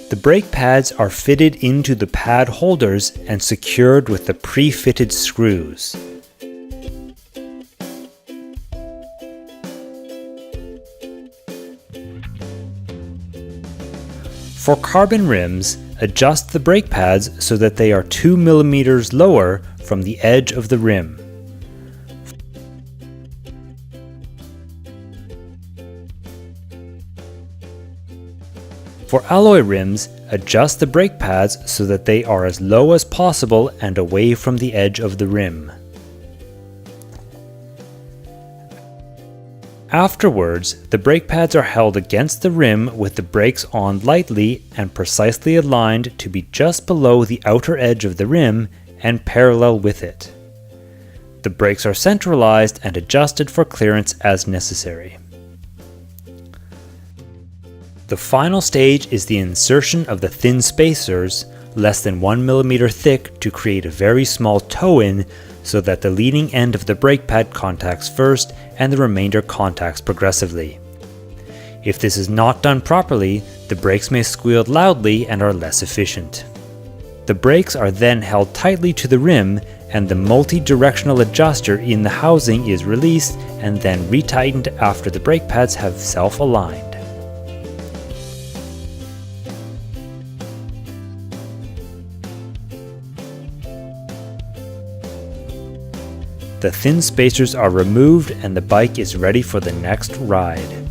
The brake pads are fitted into the pad holders and secured with the pre-fitted screws. For carbon rims, adjust the brake pads so that they are 2 mm lower from the edge of the rim. For alloy rims, adjust the brake pads so that they are as low as possible and away from the edge of the rim. Afterwards, the brake pads are held against the rim with the brakes on lightly and precisely aligned to be just below the outer edge of the rim and parallel with it. The brakes are centralized and adjusted for clearance as necessary. The final stage is the insertion of the thin spacers, less than 1 mm thick, to create a very small toe-in so that the leading end of the brake pad contacts first and the remainder contacts progressively. If this is not done properly, the brakes may squeal loudly and are less efficient. The brakes are then held tightly to the rim and the multi-directional adjuster in the housing is released and then retightened after the brake pads have self-aligned. The thin spacers are removed and the bike is ready for the next ride.